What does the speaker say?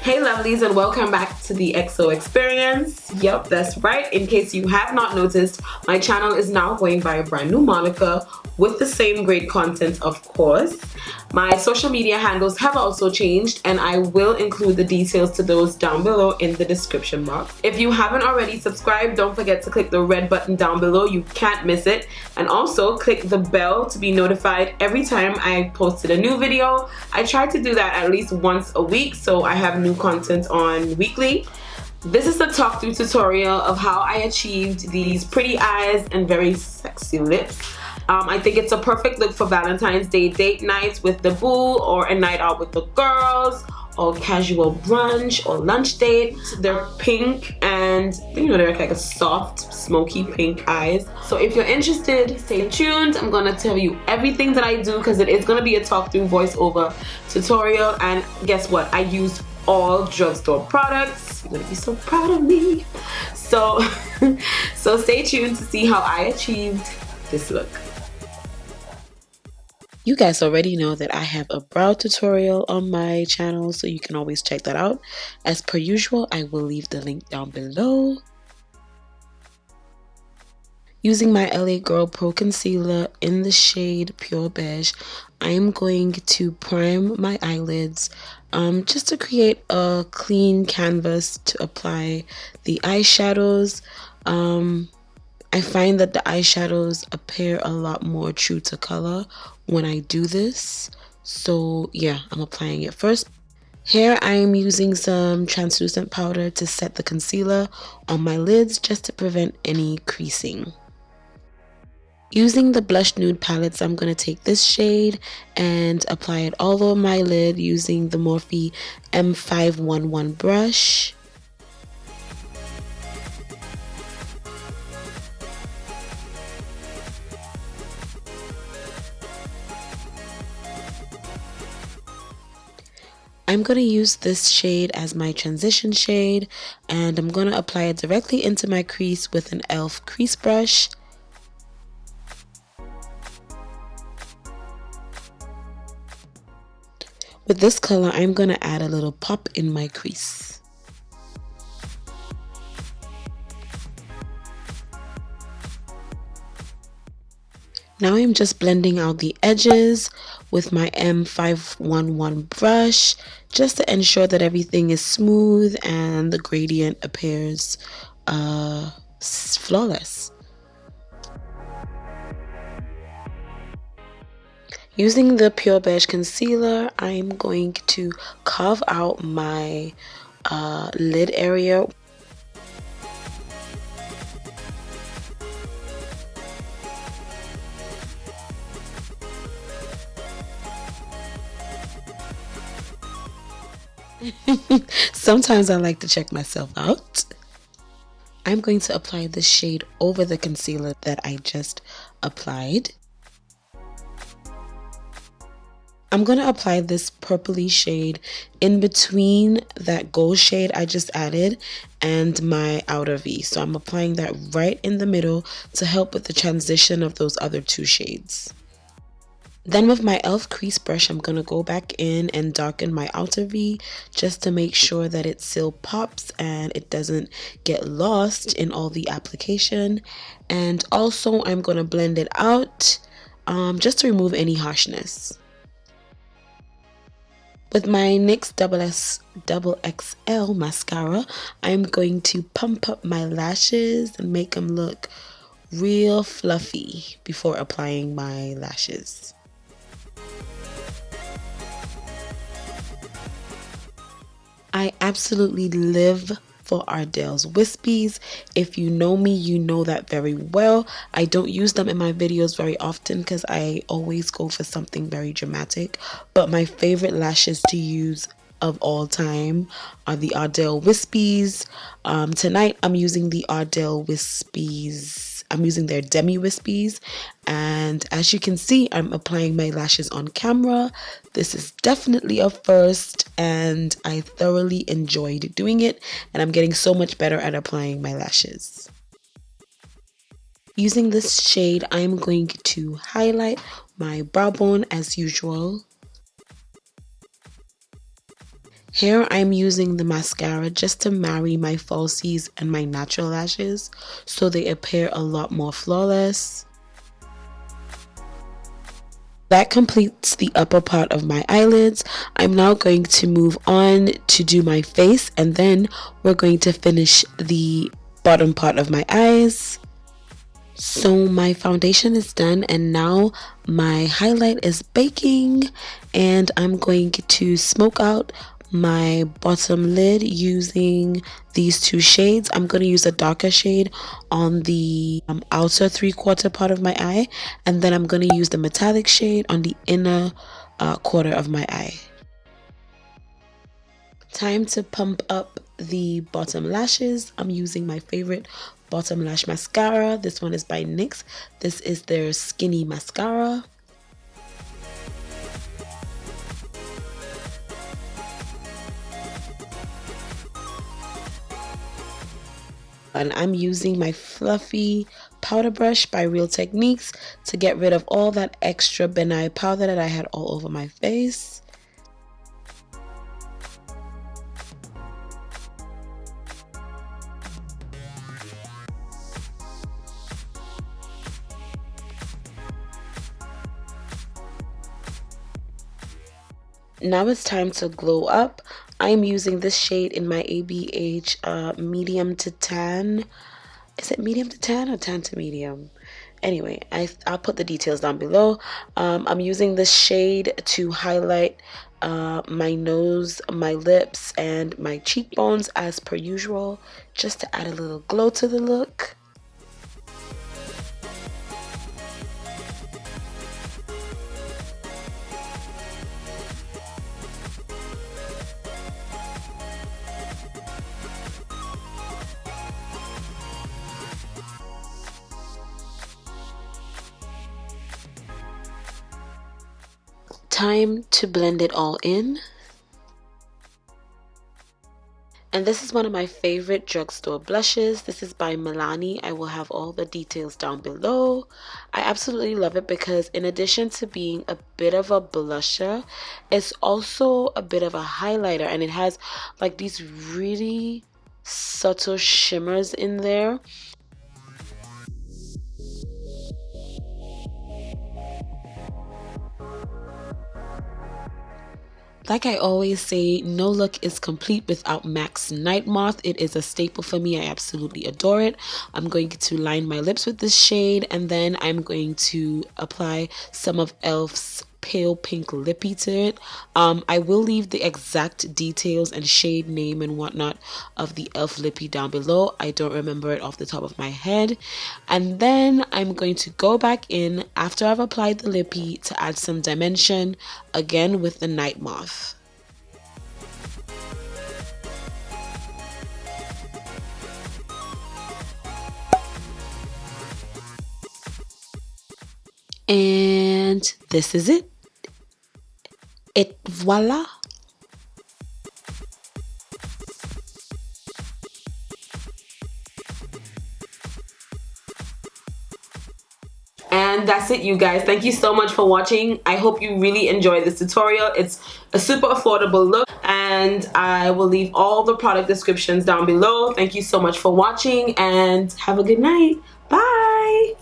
Hey lovelies, and welcome back to the XO experience. Yep, that's right. In case you have not noticed, my channel is now going by a brand new moniker with the same great content, of course. My social media handles have also changed, and I will include the details to those down below in the description box. If you haven't already subscribed, don't forget to click the red button down below. You can't miss it. And also click the bell to be notified every time I posted a new video. I try to do that at least once a week, so I have new content on weekly. This is a talk through tutorial of how I achieved these pretty eyes and very sexy lips. I think it's a perfect look for Valentine's Day date nights with the boo, or a night out with the girls, or casual brunch or lunch date. They're pink and they're like a soft smoky pink eyes. So if you're interested, stay tuned. I'm gonna tell you everything that I do because it is gonna be a talk through voiceover tutorial. And guess what? I used all drugstore products. You're gonna be so proud of me. So so stay tuned to see how I achieved this look. You guys already know that I have a brow tutorial on my channel, so you can always check that out. As per usual, I will leave the link down below. Using my LA Girl Pro Concealer in the shade Pure Beige, I'm going to prime my eyelids just to create a clean canvas to apply the eyeshadows. I find that the eyeshadows appear a lot more true to color when I do this. So yeah, I'm applying it first. Here I am using some translucent powder to set the concealer on my lids just to prevent any creasing. Using the blush nude palettes, I'm going to take this shade and apply it all over my lid using the Morphe M511 brush. I'm going to use this shade as my transition shade, and I'm going to apply it directly into my crease with an e.l.f. crease brush. With this color, I'm going to add a little pop in my crease. Now I'm just blending out the edges with my M511 brush just to ensure that everything is smooth and the gradient appears flawless. Using the Pure Beige concealer, I'm going to carve out my lid area. Sometimes I like to check myself out. I'm going to apply this shade over the concealer that I just applied. I'm going to apply this purpley shade in between that gold shade I just added and my outer V. So I'm applying that right in the middle to help with the transition of those other two shades. Then with my e.l.f. crease brush, I'm going to go back in and darken my outer V just to make sure that it still pops and it doesn't get lost in all the application. And also I'm going to blend it out just to remove any harshness. With my NYX XXL Mascara, I'm going to pump up my lashes and make them look real fluffy before applying my lashes. I absolutely live for Ardell's Wispies. If you know me, you know that very well. I don't use them in my videos very often because I always go for something very dramatic. But my favorite lashes to use of all time are the Ardell Wispies. Tonight I'm using the Ardell Wispies. I'm using their Demi Wispies, and as you can see, I'm applying my lashes on camera. This is definitely a first, and I thoroughly enjoyed doing it, and I'm getting so much better at applying my lashes. Using this shade, I'm going to highlight my brow bone as usual. Here I'm using the mascara just to marry my falsies and my natural lashes so they appear a lot more flawless. That completes the upper part of my eyelids. I'm now going to move on to do my face, and then we're going to finish the bottom part of my eyes. So my foundation is done, and now my highlight is baking, and I'm going to smoke out my bottom lid using these two shades. I'm going to use a darker shade on the outer 3/4 part of my eye, and then I'm going to use the metallic shade on the inner quarter of my eye. Time to pump up the bottom lashes. I'm using my favorite bottom lash mascara. This one is by NYX. This is their skinny mascara. And I'm using my fluffy powder brush by Real Techniques to get rid of all that extra benign powder that I had all over my face. Now it's time to glow up. I'm using this shade in my ABH medium to tan. Is it medium to tan or tan to medium? Anyway, I'll put the details down below. I'm using this shade to highlight my nose, my lips, and my cheekbones as per usual, just to add a little glow to the look. Time to blend it all in. And this is one of my favorite drugstore blushes. This is by Milani. I will have all the details down below. I absolutely love it because in addition to being a bit of a blusher, it's also a bit of a highlighter, and it has like these really subtle shimmers in there. Like I always say, no look is complete without MAC's Night Moth. It is a staple for me. I absolutely adore it. I'm going to line my lips with this shade, and then I'm going to apply some of e.l.f.'s pale pink lippy to it. I will leave the exact details and shade name and whatnot of the e.l.f. lippy down below. I don't remember it off the top of my head. And then I'm going to go back in after I've applied the lippy to add some dimension, again with the Night Moth. And this is it. Voila. And that's it, you guys. Thank you so much for watching. I hope you really enjoyed this tutorial. It's a super affordable look, and I will leave all the product descriptions down below. Thank you so much for watching, and have a good night. Bye.